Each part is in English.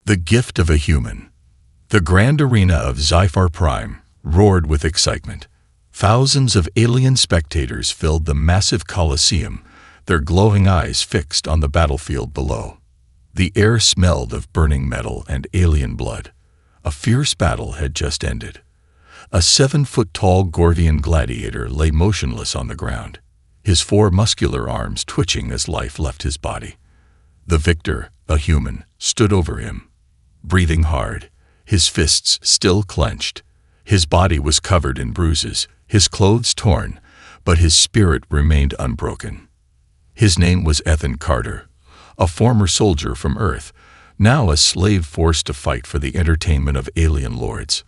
The gift of a human. The grand arena of Zyphar Prime roared with excitement. Thousands of alien spectators filled the massive coliseum, their glowing eyes fixed on the battlefield below. The air smelled of burning metal and alien blood. A fierce battle had just ended. A 7-foot-tall Gordian gladiator lay motionless on the ground, his 4 muscular arms twitching as life left his body. The victor, a human, stood over him, breathing hard, his fists still clenched. His body was covered in bruises, his clothes torn, but his spirit remained unbroken. His name was Ethan Carter, a former soldier from Earth, now a slave forced to fight for the entertainment of alien lords.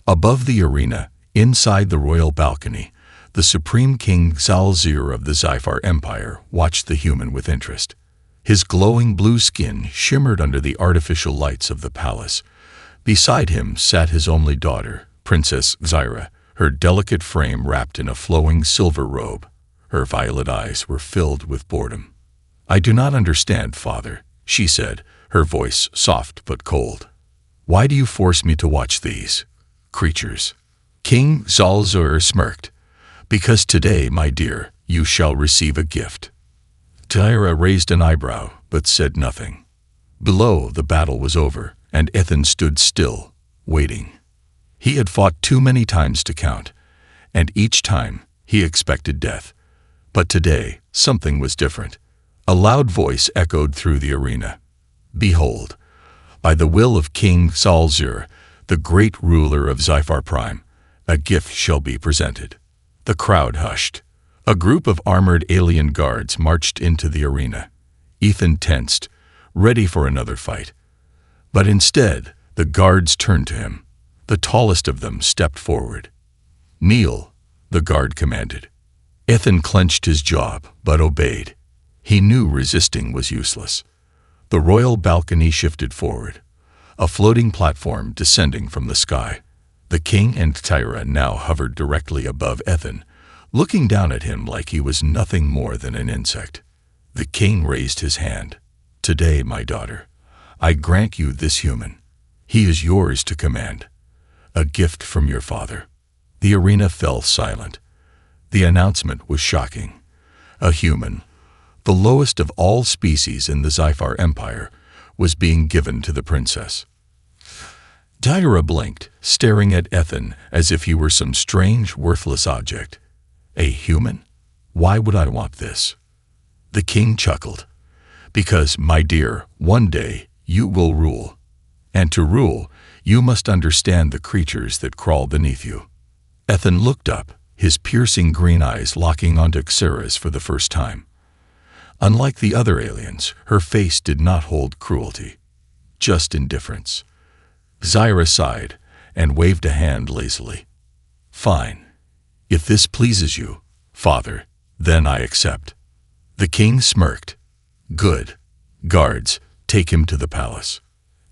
Above the arena, inside the royal balcony, the Supreme King Zalzir of the Zyphar Empire watched the human with interest. His glowing blue skin shimmered under the artificial lights of the palace. Beside him sat his only daughter, Princess Zyra, her delicate frame wrapped in a flowing silver robe. Her violet eyes were filled with boredom. "I do not understand, father," she said, her voice soft but cold. "Why do you force me to watch these creatures?" King Zalzur smirked. "Because today, my dear, you shall receive a gift." Zyra raised an eyebrow, but said nothing. Below, the battle was over, and Ethan stood still, waiting. He had fought too many times to count, and each time he expected death. But today, something was different. A loud voice echoed through the arena. "Behold, by the will of King Zalzur, the great ruler of Zyphar Prime, a gift shall be presented." The crowd hushed. A group of armored alien guards marched into the arena. Ethan tensed, ready for another fight. But instead, the guards turned to him. The tallest of them stepped forward. "Kneel," the guard commanded. Ethan clenched his jaw, but obeyed. He knew resisting was useless. The royal balcony shifted forward, a floating platform descending from the sky. The king and Tyra now hovered directly above Ethan, looking down at him like he was nothing more than an insect. The king raised his hand. "Today, my daughter, I grant you this human. He is yours to command. A gift from your father." The arena fell silent. The announcement was shocking. A human, the lowest of all species in the Zyphar Empire, was being given to the princess. Tyra blinked, staring at Ethan as if he were some strange, worthless object. "A human? Why would I want this?" The king chuckled. "Because, my dear, one day you will rule. And to rule, you must understand the creatures that crawl beneath you." Ethan looked up, his piercing green eyes locking onto Xera's for the first time. Unlike the other aliens, her face did not hold cruelty, just indifference. Zyra sighed and waved a hand lazily. "Fine. If this pleases you, father, then I accept." The king smirked. "Good. Guards, take him to the palace."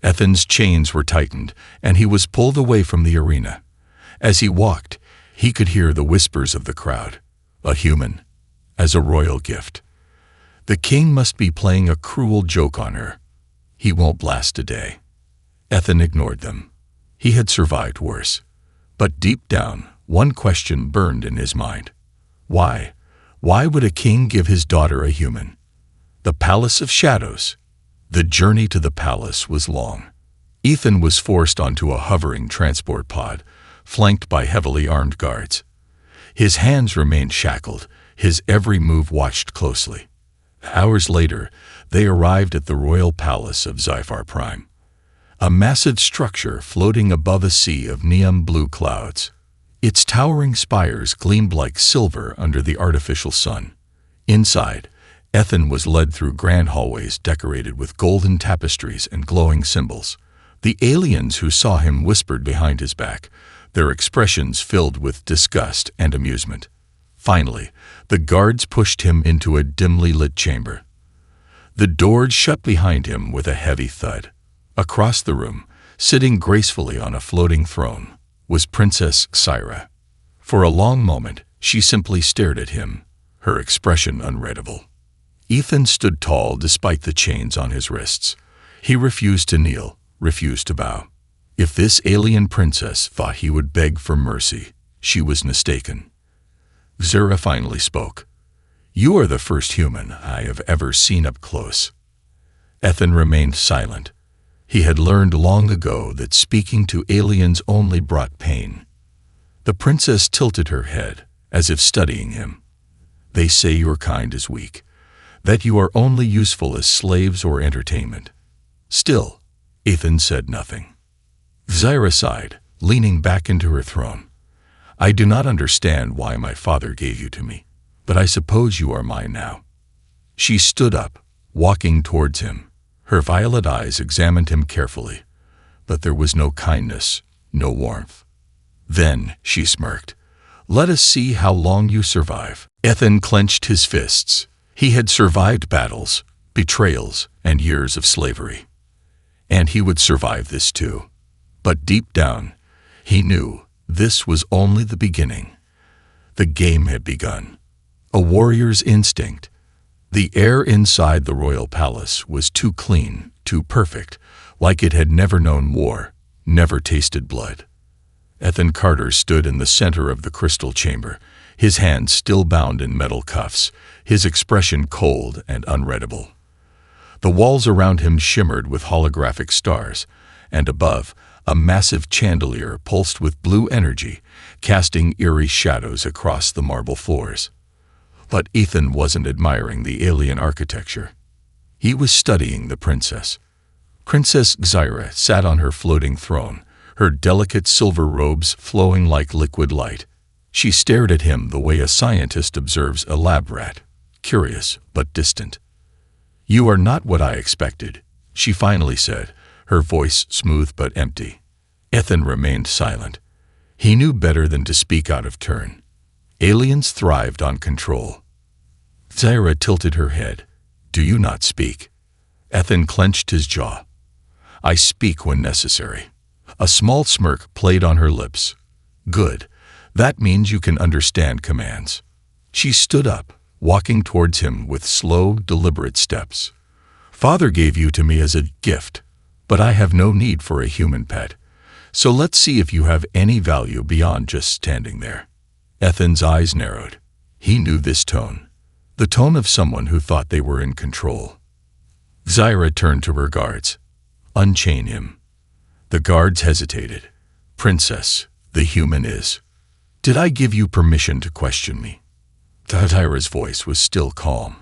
Ethan's chains were tightened, and he was pulled away from the arena. As he walked, he could hear the whispers of the crowd. A human, as a royal gift. The king must be playing a cruel joke on her. He won't last a day. Ethan ignored them. He had survived worse. But deep down, one question burned in his mind. Why? Why would a king give his daughter a human? The Palace of Shadows. The journey to the palace was long. Ethan was forced onto a hovering transport pod, flanked by heavily armed guards. His hands remained shackled, his every move watched closely. Hours later, they arrived at the royal palace of Zyphar Prime. A massive structure floating above a sea of neon blue clouds. Its towering spires gleamed like silver under the artificial sun. Inside, Ethan was led through grand hallways decorated with golden tapestries and glowing symbols. The aliens who saw him whispered behind his back, their expressions filled with disgust and amusement. Finally, the guards pushed him into a dimly lit chamber. The doors shut behind him with a heavy thud. Across the room, sitting gracefully on a floating throne, was Princess Xyra. For a long moment, she simply stared at him, her expression unreadable. Ethan stood tall despite the chains on his wrists. He refused to kneel, refused to bow. If this alien princess thought he would beg for mercy, she was mistaken. Zaira finally spoke. "You are the first human I have ever seen up close." Ethan remained silent. He had learned long ago that speaking to aliens only brought pain. The princess tilted her head, as if studying him. "They say your kind is weak, that you are only useful as slaves or entertainment." Still, Ethan said nothing. Zaira sighed, leaning back into her throne. "I do not understand why my father gave you to me, but I suppose you are mine now." She stood up, walking towards him. Her violet eyes examined him carefully, but there was no kindness, no warmth. Then she smirked. "Let us see how long you survive." Ethan clenched his fists. He had survived battles, betrayals, and years of slavery. And he would survive this too. But deep down, he knew this was only the beginning. The game had begun. A warrior's instinct. The air inside the royal palace was too clean, too perfect, like it had never known war, never tasted blood. Ethan Carter stood in the center of the crystal chamber, his hands still bound in metal cuffs, his expression cold and unreadable. The walls around him shimmered with holographic stars, and above, a massive chandelier pulsed with blue energy, casting eerie shadows across the marble floors. But Ethan wasn't admiring the alien architecture. He was studying the princess. Princess Zaira sat on her floating throne, her delicate silver robes flowing like liquid light. She stared at him the way a scientist observes a lab rat, curious but distant. "You are not what I expected," she finally said, her voice smooth but empty. Ethan remained silent. He knew better than to speak out of turn. Aliens thrived on control. Zaira tilted her head. "Do you not speak?" Ethan clenched his jaw. "I speak when necessary." A small smirk played on her lips. "Good. That means you can understand commands." She stood up, walking towards him with slow, deliberate steps. "Father gave you to me as a gift, but I have no need for a human pet. So let's see if you have any value beyond just standing there." Ethan's eyes narrowed. He knew this tone, the tone of someone who thought they were in control. Zaira turned to her guards. "Unchain him." The guards hesitated. "Princess, the human is." "Did I give you permission to question me?" Zaira's voice was still calm,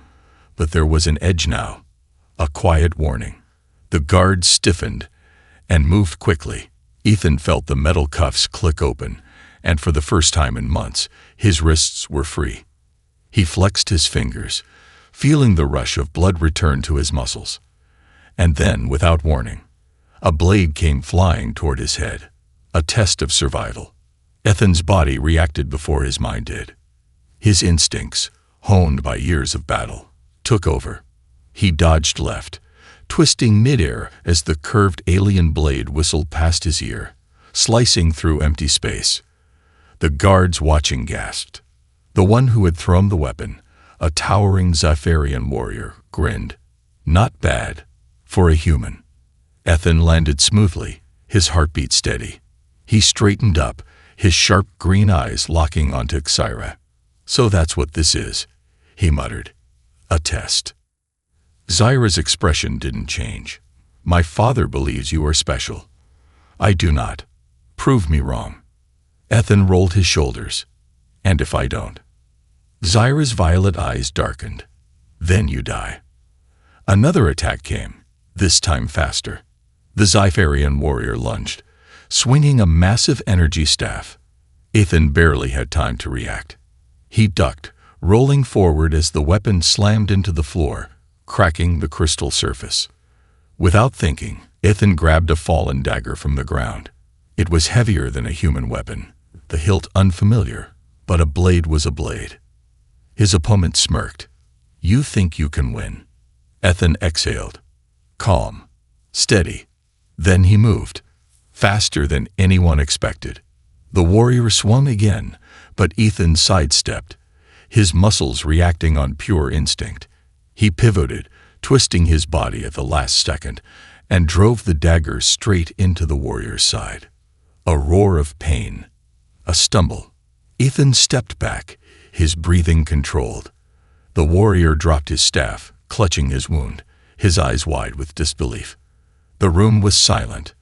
but there was an edge now, a quiet warning. The guards stiffened and moved quickly. Ethan felt the metal cuffs click open, and for the first time in months, his wrists were free. He flexed his fingers, feeling the rush of blood return to his muscles. And then, without warning, a blade came flying toward his head, a test of survival. Ethan's body reacted before his mind did. His instincts, honed by years of battle, took over. He dodged left, twisting midair as the curved alien blade whistled past his ear, slicing through empty space. The guards watching gasped. The one who had thrown the weapon, a towering Zephyrian warrior, grinned. Not bad, for a human. Ethan landed smoothly, his heartbeat steady. He straightened up, his sharp green eyes locking onto Zaira. "So that's what this is," he muttered. "A test." Zaira's expression didn't change. "My father believes you are special. I do not. Prove me wrong." Ethan rolled his shoulders. "And if I don't?" Zaira's violet eyes darkened. "Then you die." Another attack came, this time faster. The Zephyrian warrior lunged, swinging a massive energy staff. Ethan barely had time to react. He ducked, rolling forward as the weapon slammed into the floor, cracking the crystal surface. Without thinking, Ethan grabbed a fallen dagger from the ground. It was heavier than a human weapon, the hilt unfamiliar, but a blade was a blade. His opponent smirked. "You think you can win?" Ethan exhaled. Calm, steady. Then he moved, faster than anyone expected. The warrior swung again, but Ethan sidestepped, his muscles reacting on pure instinct. He pivoted, twisting his body at the last second, and drove the dagger straight into the warrior's side. A roar of pain. A stumble. Ethan stepped back, his breathing controlled. The warrior dropped his staff, clutching his wound, his eyes wide with disbelief. The room was silent.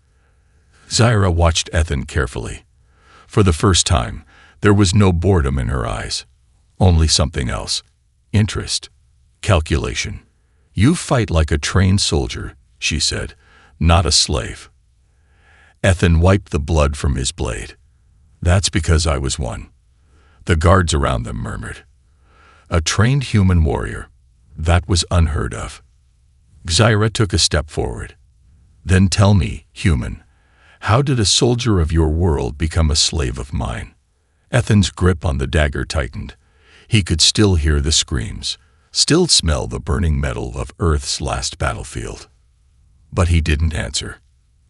Zyra watched Ethan carefully. For the first time, there was no boredom in her eyes. Only something else. Interest. Calculation. "You fight like a trained soldier," she said, "not a slave." Ethan wiped the blood from his blade. "That's because I was one." The guards around them murmured. A trained human warrior. That was unheard of. Zyra took a step forward. "Then tell me, human, how did a soldier of your world become a slave of mine?" Ethan's grip on the dagger tightened. He could still hear the screams, still smell the burning metal of Earth's last battlefield. But he didn't answer.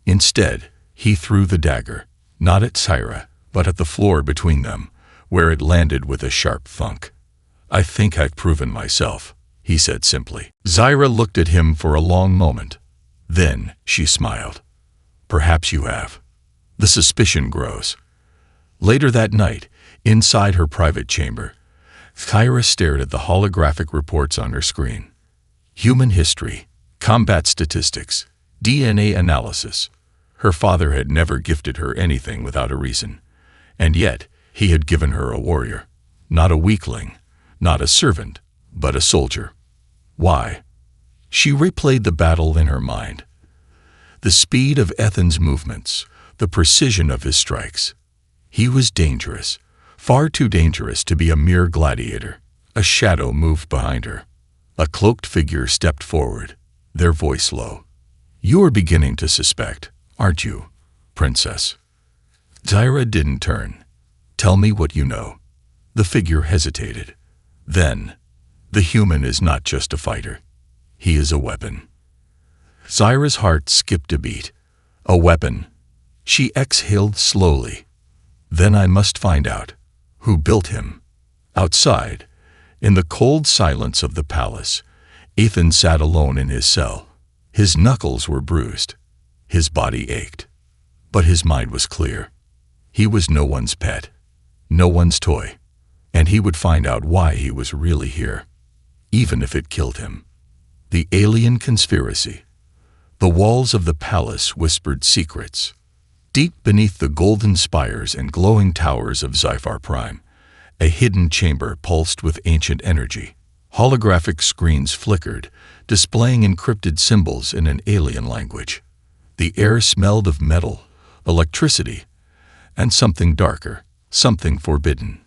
Instead, he threw the dagger, not at Zyra, but at the floor between them, where it landed with a sharp thunk. "I think I've proven myself," he said simply. Zyra looked at him for a long moment. Then she smiled. "Perhaps you have." The suspicion grows. Later that night, inside her private chamber, Zyra stared at the holographic reports on her screen. Human history, combat statistics, DNA analysis. Her father had never gifted her anything without a reason. And yet, he had given her a warrior. Not a weakling, not a servant, but a soldier. Why? She replayed the battle in her mind. The speed of Ethan's movements, the precision of his strikes. He was dangerous, far too dangerous to be a mere gladiator. A shadow moved behind her. A cloaked figure stepped forward, their voice low. "You are beginning to suspect, aren't you, princess?" Zyra didn't turn. "Tell me what you know." The figure hesitated. Then, "The human is not just a fighter. He is a weapon." Zyra's heart skipped a beat. A weapon. She exhaled slowly. "Then I must find out. Who built him?" Outside, in the cold silence of the palace, Ethan sat alone in his cell. His knuckles were bruised. His body ached. But his mind was clear. He was no one's pet, no one's toy, and he would find out why he was really here, even if it killed him. The alien conspiracy. The walls of the palace whispered secrets. Deep beneath the golden spires and glowing towers of Zyphar Prime, a hidden chamber pulsed with ancient energy. Holographic screens flickered, displaying encrypted symbols in an alien language. The air smelled of metal, electricity, and something darker, something forbidden.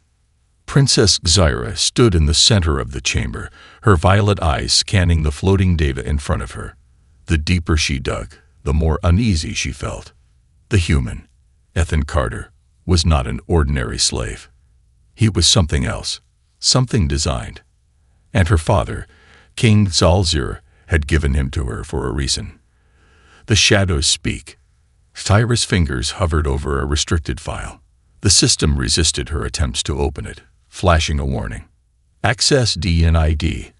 Princess Zyra stood in the center of the chamber, her violet eyes scanning the floating data in front of her. The deeper she dug, the more uneasy she felt. The human, Ethan Carter, was not an ordinary slave. He was something else, something designed. And her father, King Zalzir, had given him to her for a reason. The shadows speak. Zyra's fingers hovered over a restricted file. The system resisted her attempts to open it, flashing a warning. Access DNID.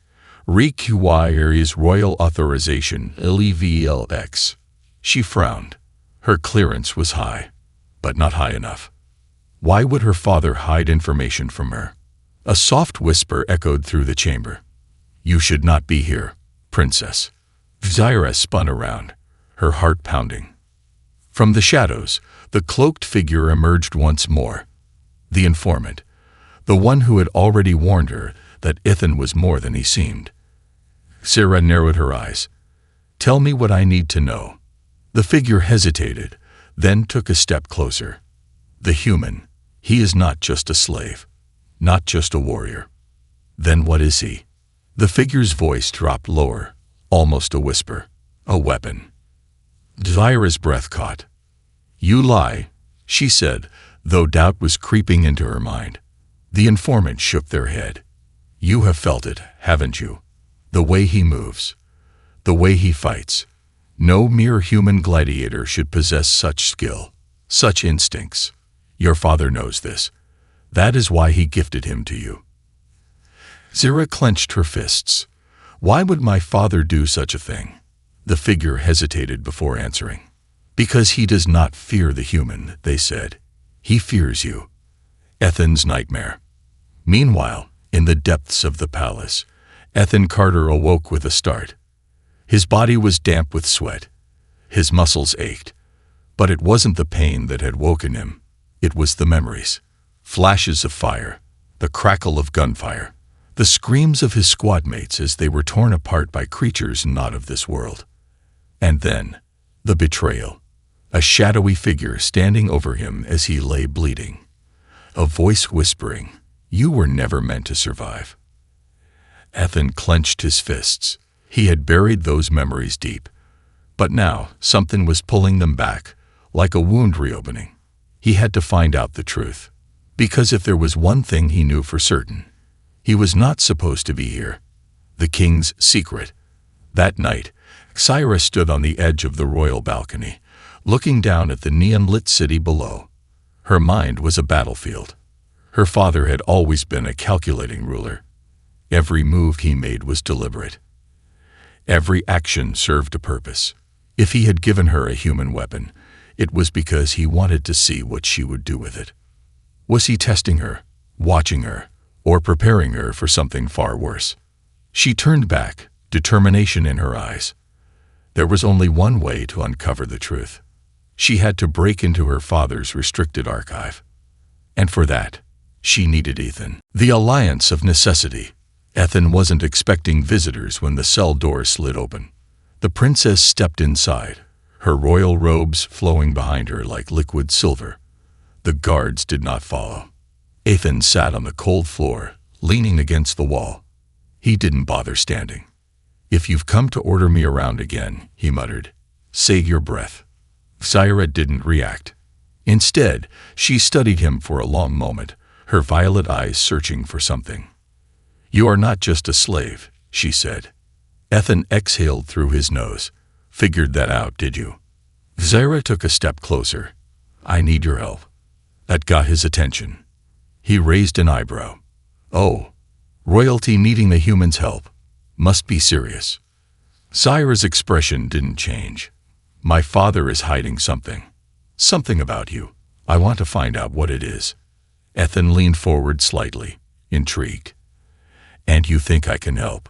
Requires royal authorization LEVLX. She frowned. Her clearance was high, but not high enough. Why would her father hide information from her? A soft whisper echoed through the chamber. "You should not be here, princess." Zyra spun around, her heart pounding. From the shadows, the cloaked figure emerged once more. The informant, the one who had already warned her that Ethan was more than he seemed. Zyra narrowed her eyes. "Tell me what I need to know." The figure hesitated, then took a step closer. "The human, he is not just a slave, not just a warrior." "Then what is he?" The figure's voice dropped lower, almost a whisper. "A weapon." Zyra's breath caught. "You lie," she said, though doubt was creeping into her mind. The informant shook their head. "You have felt it, haven't you? The way he moves, the way he fights. No mere human gladiator should possess such skill, such instincts. Your father knows this. That is why he gifted him to you." Zyra clenched her fists. Why would my father do such a thing? The figure hesitated before answering. Because he does not fear the human, they said. He fears you. Ethan's nightmare. Meanwhile, in the depths of the palace, Ethan Carter awoke with a start. His body was damp with sweat. His muscles ached. But it wasn't the pain that had woken him. It was the memories. Flashes of fire, the crackle of gunfire, the screams of his squad mates as they were torn apart by creatures not of this world. And then, the betrayal. A shadowy figure standing over him as he lay bleeding. A voice whispering, "You were never meant to survive." Ethan clenched his fists. He had buried those memories deep. But now, something was pulling them back, like a wound reopening. He had to find out the truth. Because if there was one thing he knew for certain, he was not supposed to be here. The king's secret. That night, Xyra stood on the edge of the royal balcony, looking down at the neon-lit city below. Her mind was a battlefield. Her father had always been a calculating ruler. Every move he made was deliberate. Every action served a purpose. If he had given her a human weapon, it was because he wanted to see what she would do with it. Was he testing her, watching her, or preparing her for something far worse? She turned back, determination in her eyes. There was only one way to uncover the truth. She had to break into her father's restricted archive. And for that, she needed Ethan. The alliance of necessity. Ethan wasn't expecting visitors when the cell door slid open. The princess stepped inside, her royal robes flowing behind her like liquid silver. The guards did not follow. Ethan sat on the cold floor, leaning against the wall. He didn't bother standing. "If you've come to order me around again," he muttered, "save your breath." Xyra didn't react. Instead, she studied him for a long moment, her violet eyes searching for something. "You are not just a slave," she said. Ethan exhaled through his nose. "Figured that out, did you?" Xyra took a step closer. "I need your help." That got his attention. He raised an eyebrow. "Oh, royalty needing the human's help. Must be serious." Xyra's expression didn't change. "My father is hiding something. Something about you. I want to find out what it is." Ethan leaned forward slightly, intrigued. "And you think I can help?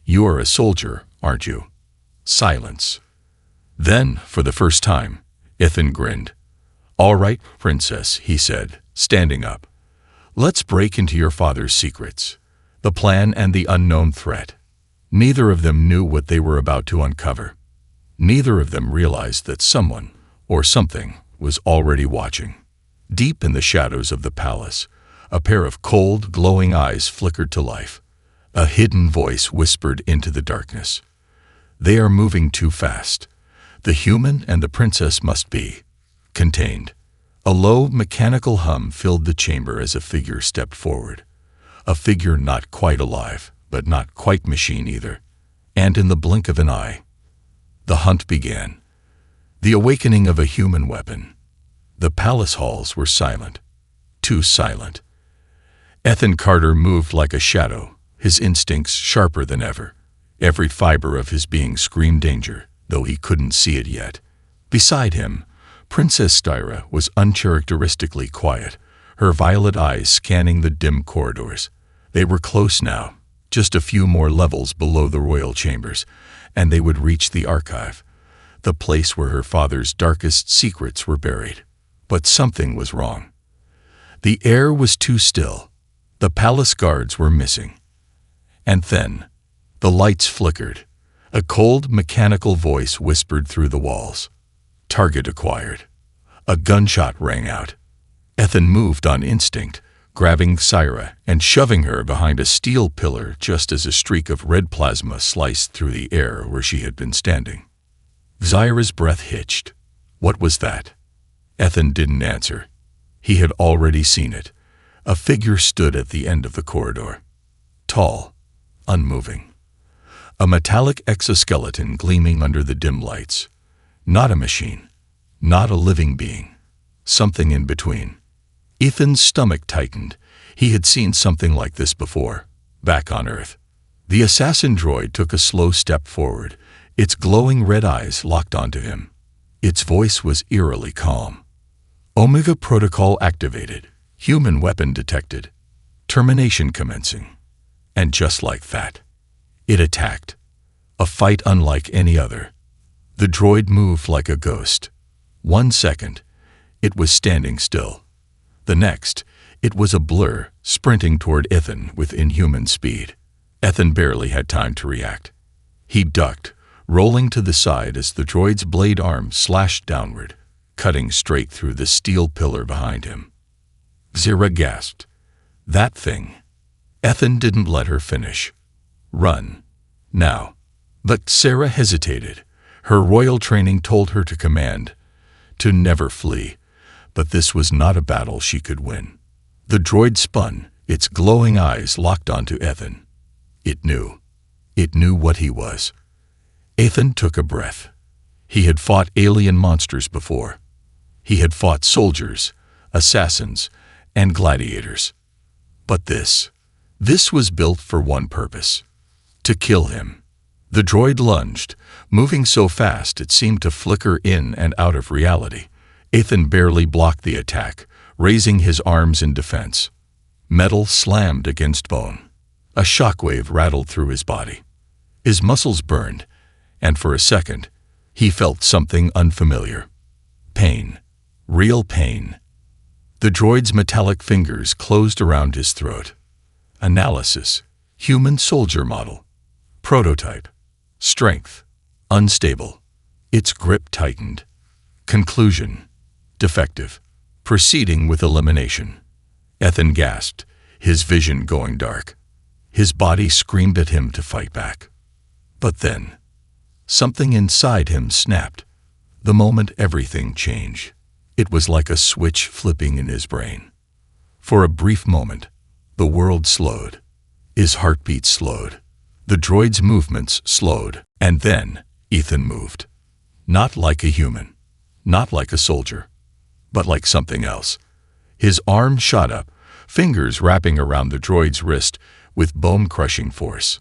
You are a soldier, aren't you?" Silence. Then, for the first time, Ethan grinned. "All right, princess," he said, standing up. "Let's break into your father's secrets. The plan and the unknown threat." Neither of them knew what they were about to uncover. Neither of them realized that someone, or something, was already watching. Deep in the shadows of the palace, a pair of cold, glowing eyes flickered to life. A hidden voice whispered into the darkness. "They are moving too fast. The human and the princess must be contained." A low, mechanical hum filled the chamber as a figure stepped forward. A figure not quite alive, but not quite machine either. And in the blink of an eye, the hunt began. The awakening of a human weapon. The palace halls were silent. Too silent. Ethan Carter moved like a shadow, his instincts sharper than ever. Every fiber of his being screamed danger, though he couldn't see it yet. Beside him, Princess Xyra was uncharacteristically quiet, her violet eyes scanning the dim corridors. They were close now, just a few more levels below the royal chambers, and they would reach the archive, the place where her father's darkest secrets were buried. But something was wrong. The air was too still. The palace guards were missing. And then, the lights flickered. A cold, mechanical voice whispered through the walls. "Target acquired." A gunshot rang out. Ethan moved on instinct, grabbing Xyra and shoving her behind a steel pillar just as a streak of red plasma sliced through the air where she had been standing. Xyra's breath hitched. What was that? Ethan didn't answer. He had already seen it. A figure stood at the end of the corridor. Tall, unmoving. A metallic exoskeleton gleaming under the dim lights. Not a machine. Not a living being. Something in between. Ethan's stomach tightened. He had seen something like this before, back on Earth. The assassin droid took a slow step forward, Its glowing red eyes locked onto him. Its voice was eerily calm. Omega protocol activated. Human weapon detected. Termination commencing. And just like that, it attacked. A fight unlike any other. The droid moved like a ghost. 1 second, it was standing still. The next, it was a blur, sprinting toward Ethan with inhuman speed. Ethan barely had time to react. He ducked, rolling to the side as the droid's blade arm slashed downward, cutting straight through the steel pillar behind him. Zira gasped. That thing. Ethan didn't let her finish. Run. Now. But Sarah hesitated. Her royal training told her to command, to never flee. But this was not a battle she could win. The droid spun, its glowing eyes locked onto Ethan. It knew. It knew what he was. Ethan took a breath. He had fought alien monsters before. He had fought soldiers, assassins, and gladiators. But this was built for one purpose: to kill him. The droid lunged, moving so fast it seemed to flicker in and out of reality. Ethan barely blocked the attack, raising his arms in defense. Metal slammed against bone. A shockwave rattled through his body. His muscles burned, and for a second, he felt something unfamiliar. Pain. Real pain. The droid's metallic fingers closed around his throat. Analysis. Human soldier model. Prototype. Strength. Unstable. Its grip tightened. Conclusion. Defective. Proceeding with elimination. Ethan gasped, his vision going dark. His body screamed at him to fight back. But then, something inside him snapped. The moment everything changed. It was like a switch flipping in his brain. For a brief moment, the world slowed. His heartbeat slowed. The droid's movements slowed. And then, Ethan moved. Not like a human. Not like a soldier. But like something else. His arm shot up, fingers wrapping around the droid's wrist with bone-crushing force.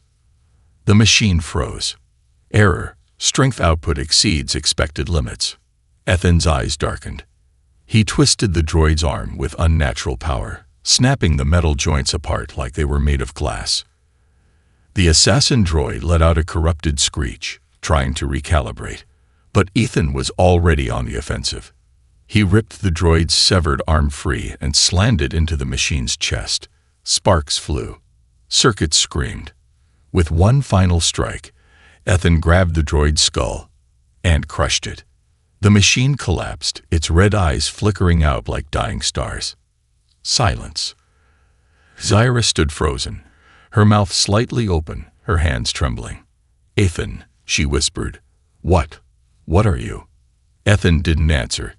The machine froze. Error. Strength output exceeds expected limits. Ethan's eyes darkened. He twisted the droid's arm with unnatural power, snapping the metal joints apart like they were made of glass. The assassin droid let out a corrupted screech, trying to recalibrate. But Ethan was already on the offensive. He ripped the droid's severed arm free and slammed it into the machine's chest. Sparks flew. Circuits screamed. With one final strike, Ethan grabbed the droid's skull and crushed it. The machine collapsed, its red eyes flickering out like dying stars. Silence. Zyra stood frozen, her mouth slightly open, her hands trembling. Ethan, she whispered. What? What are you? Ethan didn't answer.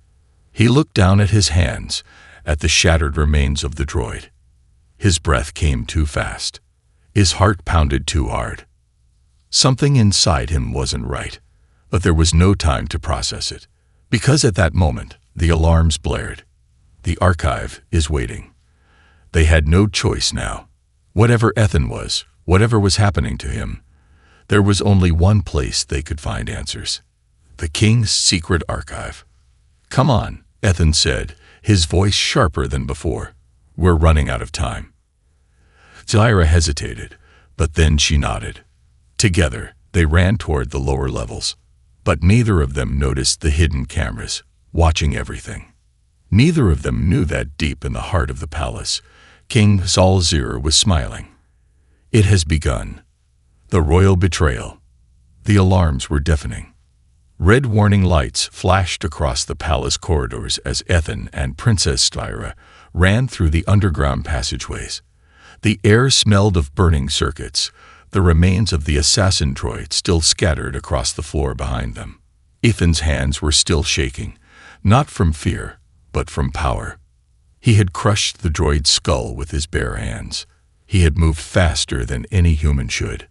He looked down at his hands, at the shattered remains of the droid. His breath came too fast. His heart pounded too hard. Something inside him wasn't right, but there was no time to process it, because at that moment, the alarms blared. The archive is waiting. They had no choice now. Whatever Ethan was, whatever was happening to him, there was only one place they could find answers. The King's secret archive. Come on, Ethan said, his voice sharper than before. We're running out of time. Zyra hesitated, but then she nodded. Together, they ran toward the lower levels. But neither of them noticed the hidden cameras, watching everything. Neither of them knew that deep in the heart of the palace, King Zalzir was smiling. It has begun. The royal betrayal. The alarms were deafening. Red warning lights flashed across the palace corridors as Ethan and Princess Styra ran through the underground passageways. The air smelled of burning circuits, the remains of the assassin droid still scattered across the floor behind them. Ethan's hands were still shaking, not from fear, but from power. He had crushed the droid's skull with his bare hands. He had moved faster than any human should.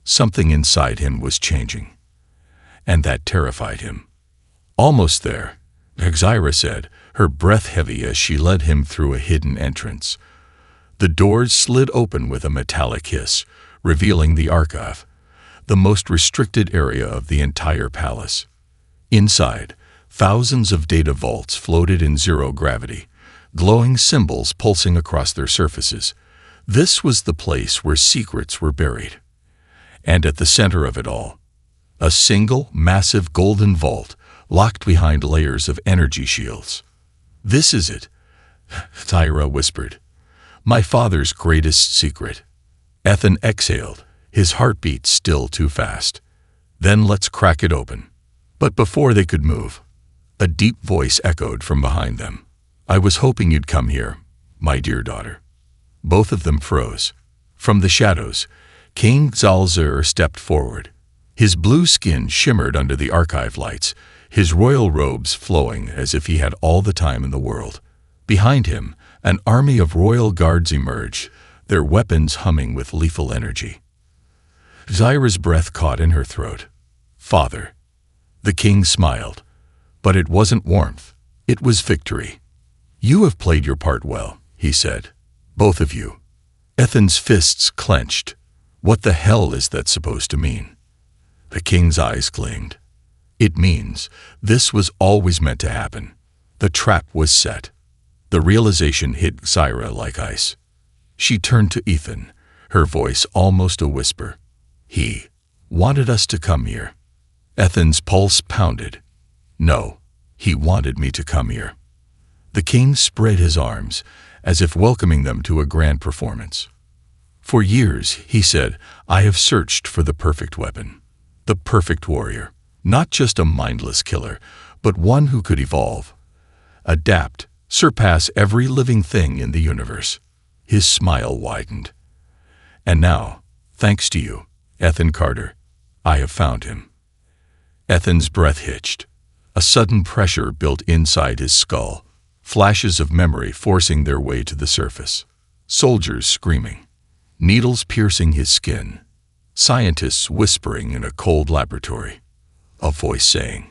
Something inside him was changing, and that terrified him. Almost there, Zyra said, her breath heavy as she led him through a hidden entrance. The doors slid open with a metallic hiss, revealing the archive. the most restricted area of the entire palace. Inside, thousands of data vaults floated in zero gravity, glowing symbols pulsing across their surfaces. This was the place where secrets were buried. And at the center of it all, a single, massive golden vault locked behind layers of energy shields. "This is it," Tyra whispered. "My father's greatest secret." Ethan exhaled, his heartbeat still too fast. "Then let's crack it open." But before they could move, a deep voice echoed from behind them. "I was hoping you'd come here, my dear daughter." Both of them froze. From the shadows, King Zalzur stepped forward. His blue skin shimmered under the archive lights, his royal robes flowing as if he had all the time in the world. Behind him, an army of royal guards emerged, their weapons humming with lethal energy. Zyra's breath caught in her throat. "Father." The king smiled, but it wasn't warmth, it was victory. "You have played your part well," he said. "Both of you." Ethan's fists clenched. "What the hell is that supposed to mean?" The king's eyes gleamed. "It means this was always meant to happen. The trap was set." The realization hit Zyra like ice. She turned to Ethan, her voice almost a whisper. "He wanted us to come here." Ethan's pulse pounded. "No, he wanted me to come here." The king spread his arms, as if welcoming them to a grand performance. "For years," he said, "I have searched for the perfect weapon, the perfect warrior, not just a mindless killer, but one who could evolve, adapt, surpass every living thing in the universe." His smile widened. "And now, thanks to you, Ethan Carter, I have found him." Ethan's breath hitched. A sudden pressure built inside his skull, flashes of memory forcing their way to the surface. Soldiers screaming, needles piercing his skin, scientists whispering in a cold laboratory. A voice saying,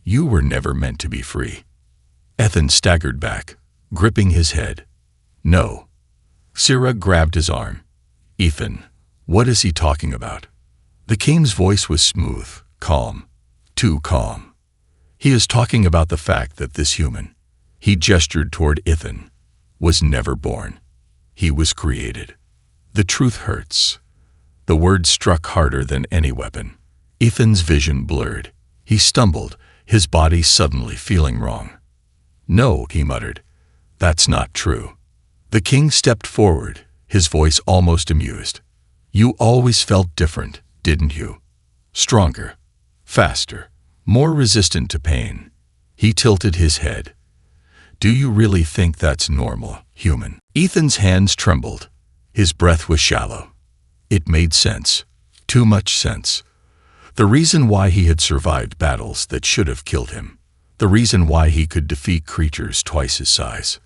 "You were never meant to be free." Ethan staggered back, gripping his head. "No." Sarah grabbed his arm. "Ethan, what is he talking about?" The king's voice was smooth, calm, too calm. "He is talking about the fact that this human," he gestured toward Ethan, "was never born. He was created." The truth hurts. The word struck harder than any weapon. Ethan's vision blurred. He stumbled, his body suddenly feeling wrong. "No," he muttered. "That's not true." The king stepped forward, his voice almost amused. "You always felt different, didn't you? Stronger, faster, more resistant to pain." He tilted his head. "Do you really think that's normal, human?" Ethan's hands trembled. His breath was shallow. It made sense. Too much sense. The reason why he had survived battles that should have killed him. The reason why he could defeat creatures twice his size.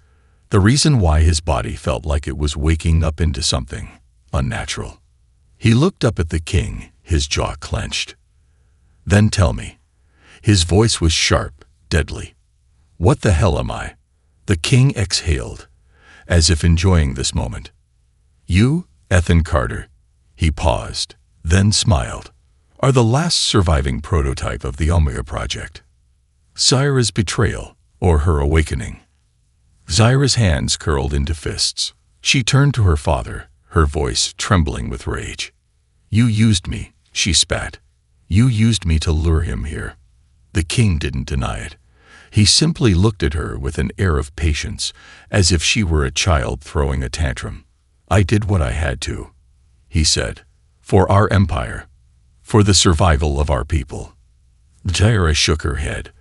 The reason why his body felt like it was waking up into something unnatural. He looked up at the king, his jaw clenched. "Then tell me." His voice was sharp, deadly. "What the hell am I?" The king exhaled, as if enjoying this moment. "You, Ethan Carter," he paused, then smiled, "are the last surviving prototype of the Omega Project. Zyra's betrayal, or her awakening." Zyra's hands curled into fists. She turned to her father, her voice trembling with rage. "You used me," she spat. "You used me to lure him here." The king didn't deny it. He simply looked at her with an air of patience, as if she were a child throwing a tantrum. "I did what I had to," he said, "for our empire, for the survival of our people." Zyra shook her head.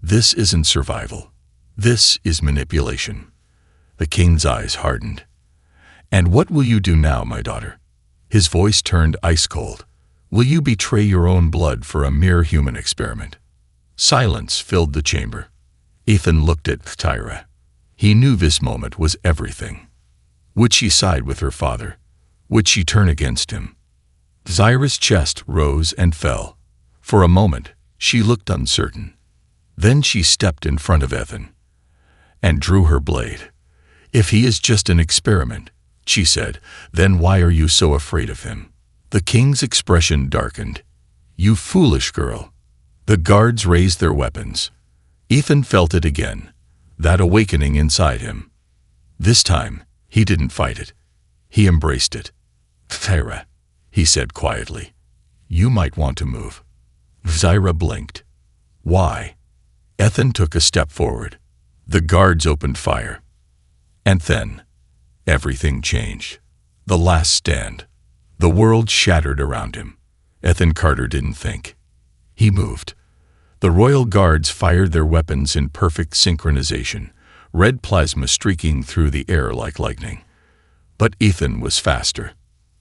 "This isn't survival. This is manipulation." The king's eyes hardened. "And what will you do now, my daughter?" His voice turned ice cold. "Will you betray your own blood for a mere human experiment?" Silence filled the chamber. Ethan looked at Tyra. He knew this moment was everything. Would she side with her father? Would she turn against him? Zyra's chest rose and fell. For a moment, she looked uncertain. Then she stepped in front of Ethan and drew her blade. "If he is just an experiment," she said, "then why are you so afraid of him?" The king's expression darkened. "You foolish girl." The guards raised their weapons. Ethan felt it again, that awakening inside him. This time, he didn't fight it. He embraced it. "Thyra," he said quietly, "you might want to move." Thyra blinked. "Why?" Ethan took a step forward. The guards opened fire. And then, everything changed. The last stand. The world shattered around him. Ethan Carter didn't think. He moved. The royal guards fired their weapons in perfect synchronization, red plasma streaking through the air like lightning. But Ethan was faster.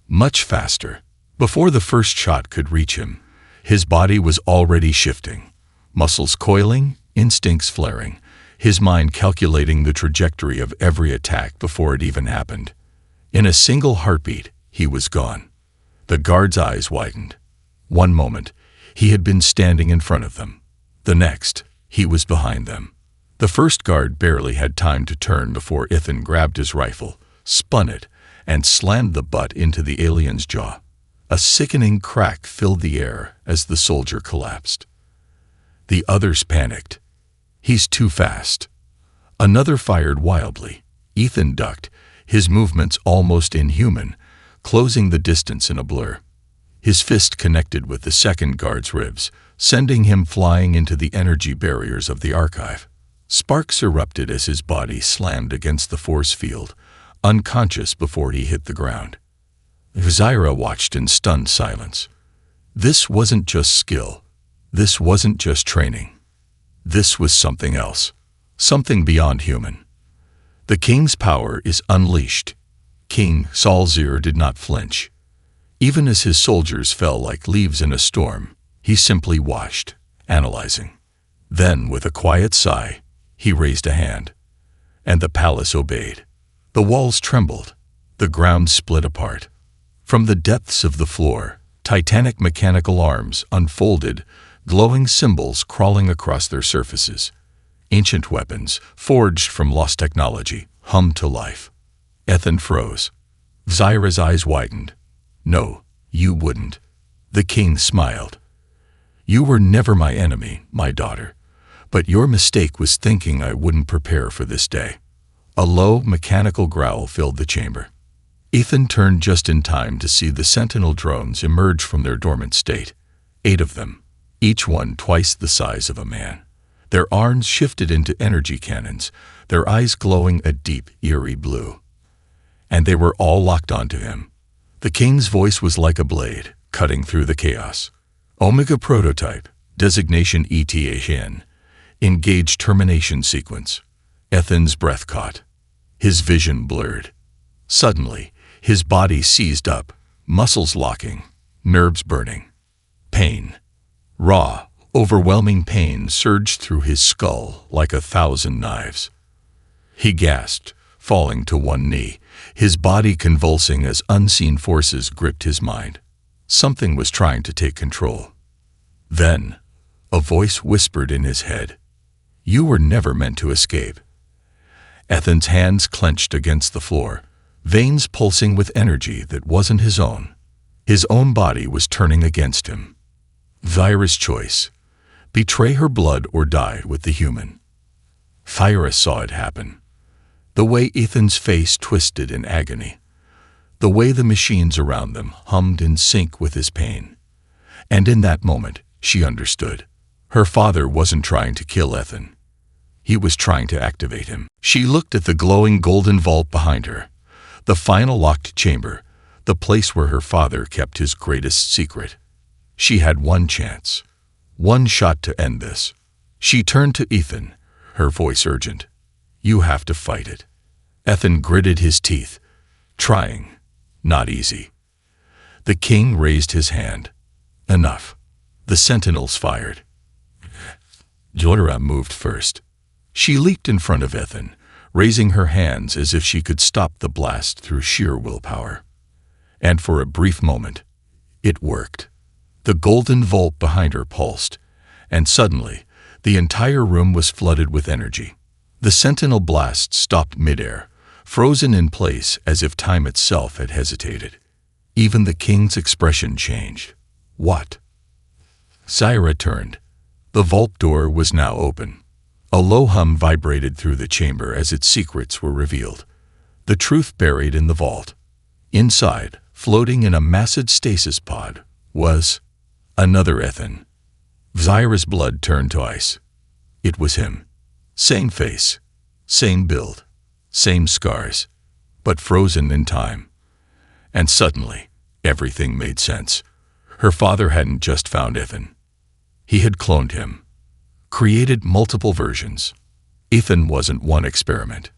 Much faster. Before the first shot could reach him, his body was already shifting. Muscles coiling, instincts flaring, his mind calculating the trajectory of every attack before it even happened. In a single heartbeat, he was gone. The guard's eyes widened. One moment, he had been standing in front of them. The next, he was behind them. The first guard barely had time to turn before Ethan grabbed his rifle, spun it, and slammed the butt into the alien's jaw. A sickening crack filled the air as the soldier collapsed. The others panicked. "He's too fast." Another fired wildly. Ethan ducked, his movements almost inhuman, closing the distance in a blur. His fist connected with the second guard's ribs, sending him flying into the energy barriers of the archive. Sparks erupted as his body slammed against the force field, unconscious before he hit the ground. Thyra watched in stunned silence. This wasn't just skill. This wasn't just training. This was something else. Something beyond human. The king's power is unleashed. King Salzir did not flinch. Even as his soldiers fell like leaves in a storm, he simply watched, analyzing. Then, with a quiet sigh, he raised a hand. And the palace obeyed. The walls trembled. The ground split apart. From the depths of the floor, titanic mechanical arms unfolded, glowing symbols crawling across their surfaces. Ancient weapons, forged from lost technology, hummed to life. Ethan froze. Thyra's eyes widened. "No, you wouldn't." The king smiled. "You were never my enemy, my daughter. But your mistake was thinking I wouldn't prepare for this day." A low, mechanical growl filled the chamber. Ethan turned just in time to see the Sentinel drones emerge from their dormant state. 8 of them, each one twice the size of a man. Their arms shifted into energy cannons, their eyes glowing a deep, eerie blue. And they were all locked onto him. The king's voice was like a blade, cutting through the chaos. "Omega prototype, designation ETA-N. Engage termination sequence." Ethan's breath caught. His vision blurred. Suddenly, his body seized up, muscles locking, nerves burning. Pain. Raw, overwhelming pain surged through his skull like 1,000 knives. He gasped, falling to one knee, his body convulsing as unseen forces gripped his mind. Something was trying to take control. Then, a voice whispered in his head, "You were never meant to escape." Ethan's hands clenched against the floor, veins pulsing with energy that wasn't his own. His own body was turning against him. Thyra's choice. Betray her blood or die with the human. Thyra saw it happen. The way Ethan's face twisted in agony. The way the machines around them hummed in sync with his pain. And in that moment, she understood. Her father wasn't trying to kill Ethan. He was trying to activate him. She looked at the glowing golden vault behind her. The final locked chamber, the place where her father kept his greatest secret. She had one chance. One shot to end this. She turned to Ethan, her voice urgent. "You have to fight it." Ethan gritted his teeth. Trying. Not easy. The king raised his hand. Enough. The sentinels fired. Jodara moved first. She leaped in front of Ethan, raising her hands as if she could stop the blast through sheer willpower. And for a brief moment, it worked. The golden vault behind her pulsed, and suddenly, the entire room was flooded with energy. The sentinel blast stopped midair, frozen in place as if time itself had hesitated. Even the king's expression changed. "What?" Zyra turned. The vault door was now open. A low hum vibrated through the chamber as its secrets were revealed. The truth buried in the vault. Inside, floating in a massive stasis pod, was another Ethan. Zyra's blood turned to ice. It was him. Same face, same build, same scars, but frozen in time. And suddenly, everything made sense. Her father hadn't just found Ethan. He had cloned him, created multiple versions. Ethan wasn't one experiment.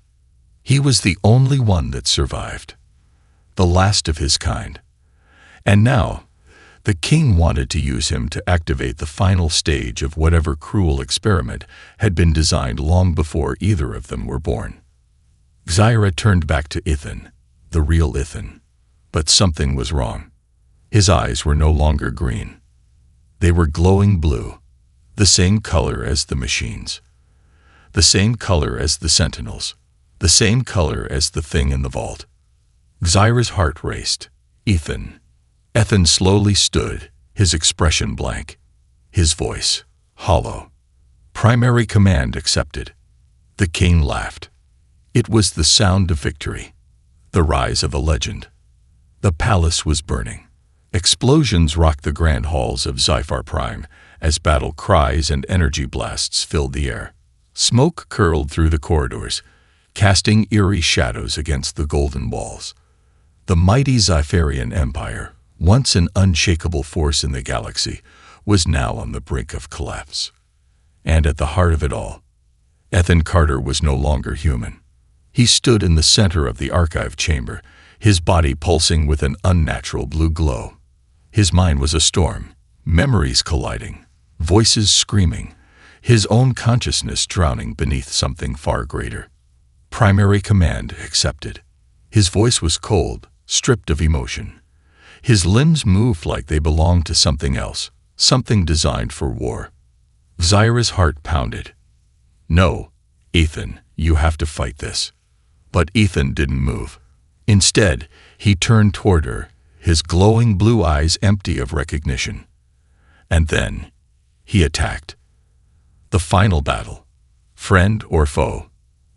He was the only one that survived, the last of his kind. And now, the king wanted to use him to activate the final stage of whatever cruel experiment had been designed long before either of them were born. Zyra turned back to Ethan, the real Ethan. But something was wrong. His eyes were no longer green. They were glowing blue, the same color as the machines, the same color as the sentinels, the same color as the thing in the vault. Zyra's heart raced. Ethan. Ethan slowly stood, his expression blank, his voice hollow. Primary command accepted. The king laughed. It was the sound of victory, the rise of a legend. The palace was burning. Explosions rocked the grand halls of Zyphar Prime as battle cries and energy blasts filled the air. Smoke curled through the corridors, casting eerie shadows against the golden walls. The mighty Zypharian Empire, once an unshakable force in the galaxy, was now on the brink of collapse. And at the heart of it all, Ethan Carter was no longer human. He stood in the center of the archive chamber, his body pulsing with an unnatural blue glow. His mind was a storm, memories colliding, voices screaming, his own consciousness drowning beneath something far greater. Primary command accepted. His voice was cold, stripped of emotion. His limbs moved like they belonged to something else, something designed for war. Zyra's heart pounded. No, Ethan, you have to fight this. But Ethan didn't move. Instead, he turned toward her, his glowing blue eyes empty of recognition. And then, he attacked. The final battle. Friend or foe?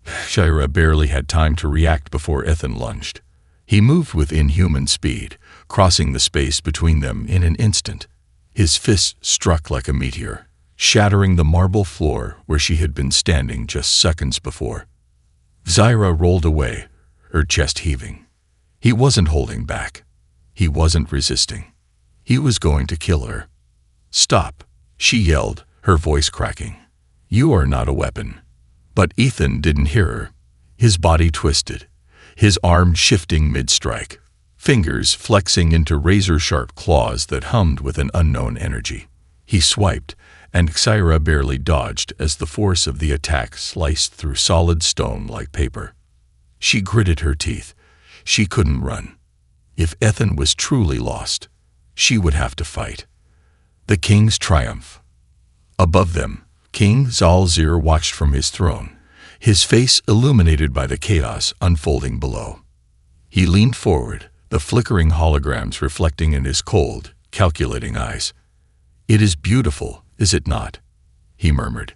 Zyra barely had time to react before Ethan lunged. He moved with inhuman speed, crossing the space between them in an instant. His fist struck like a meteor, shattering the marble floor where she had been standing just seconds before. Zyra rolled away, her chest heaving. He wasn't holding back. He wasn't resisting. He was going to kill her. Stop, she yelled, her voice cracking. You are not a weapon. But Ethan didn't hear her. His body twisted, his arm shifting mid-strike, fingers flexing into razor-sharp claws that hummed with an unknown energy. He swiped, and Zyra barely dodged as the force of the attack sliced through solid stone like paper. She gritted her teeth. She couldn't run. If Ethan was truly lost, she would have to fight. The king's triumph. Above them, King Zalzir watched from his throne, his face illuminated by the chaos unfolding below. He leaned forward, the flickering holograms reflecting in his cold, calculating eyes. It is beautiful, is it not? He murmured.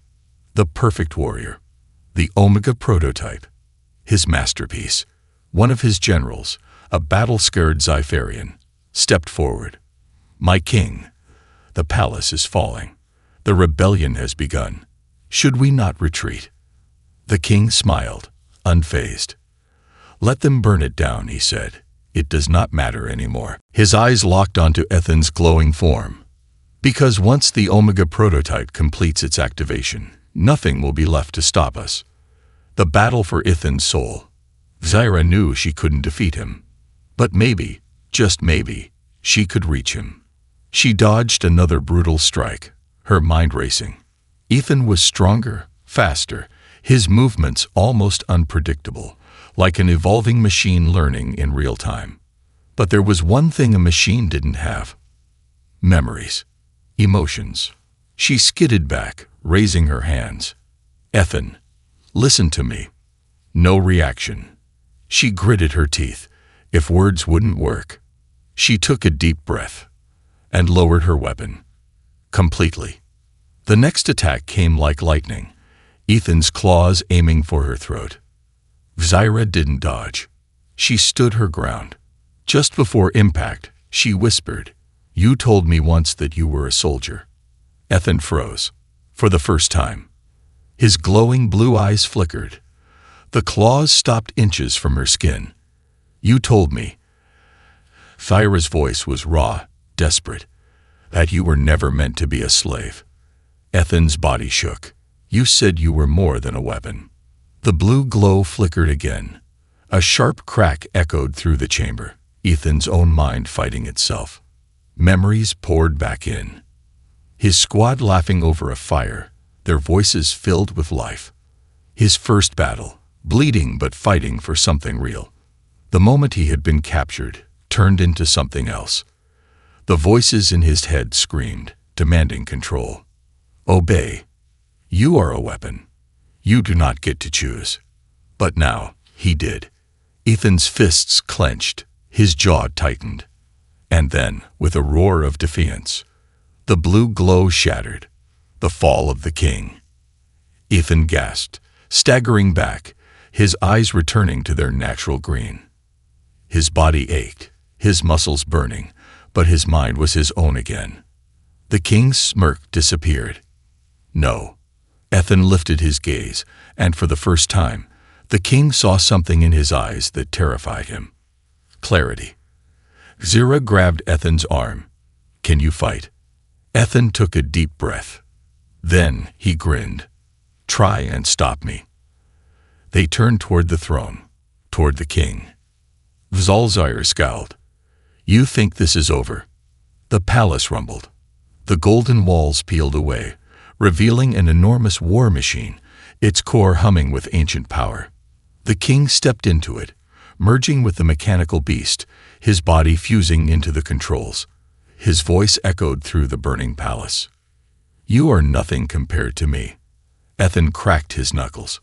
The perfect warrior. The Omega prototype. His masterpiece. One of his generals, a battle-scared Zypharian, stepped forward. My king, the palace is falling. The rebellion has begun. Should we not retreat? The king smiled, unfazed. Let them burn it down, he said. It does not matter anymore. His eyes locked onto Ethan's glowing form. Because once the Omega prototype completes its activation, nothing will be left to stop us. The battle for Ethan's soul. Zyra knew she couldn't defeat him. But maybe, just maybe, she could reach him. She dodged another brutal strike, her mind racing. Ethan was stronger, faster, his movements almost unpredictable, like an evolving machine learning in real time. But there was one thing a machine didn't have. Memories. Emotions. She skidded back, raising her hands. Ethan, listen to me. No reaction. She gritted her teeth. If words wouldn't work. She took a deep breath and lowered her weapon. Completely. The next attack came like lightning, Ethan's claws aiming for her throat. Zyra didn't dodge. She stood her ground. Just before impact, she whispered, "You told me once that you were a soldier." Ethan froze. For the first time. His glowing blue eyes flickered. The claws stopped inches from her skin. "You told me." Thyra's voice was raw, desperate, "that you were never meant to be a slave." Ethan's body shook. "You said you were more than a weapon." The blue glow flickered again. A sharp crack echoed through the chamber, Ethan's own mind fighting itself. Memories poured back in. His squad laughing over a fire, their voices filled with life. His first battle, bleeding but fighting for something real. The moment he had been captured, turned into something else. The voices in his head screamed, demanding control. "Obey. You are a weapon. You do not get to choose." But now, he did. Ethan's fists clenched, his jaw tightened. And then, with a roar of defiance, the blue glow shattered. The fall of the king. Ethan gasped, staggering back, his eyes returning to their natural green. His body ached, his muscles burning, but his mind was his own again. The king's smirk disappeared. No. Ethan lifted his gaze, and for the first time, the king saw something in his eyes that terrified him. Clarity. Zyra grabbed Ethan's arm. "Can you fight?" Ethan took a deep breath. Then he grinned. "Try and stop me." They turned toward the throne, toward the king. Vzalzir scowled. "You think this is over?" The palace rumbled. The golden walls peeled away, revealing an enormous war machine, its core humming with ancient power. The king stepped into it, merging with the mechanical beast, his body fusing into the controls. His voice echoed through the burning palace. "You are nothing compared to me." Ethan cracked his knuckles.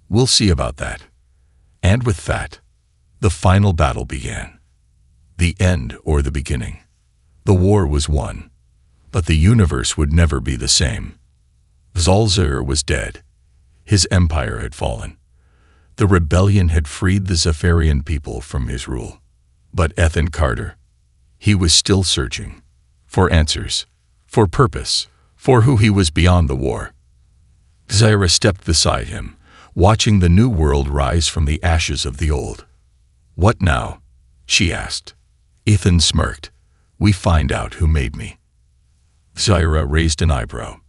"We'll see about that." And with that, the final battle began. The end or the beginning. The war was won, but the universe would never be the same. Vzalzir was dead. His empire had fallen. The rebellion had freed the Zephyrian people from his rule. But Ethan Carter, he was still searching. For answers. For purpose. For who he was beyond the war. Zyra stepped beside him, watching the new world rise from the ashes of the old. "What now?" she asked. Ethan smirked. "We find out who made me." Zyra raised an eyebrow.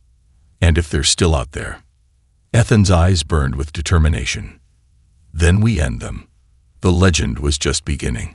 "And if they're still out there?" Ethan's eyes burned with determination. "Then we end them. The legend was just beginning."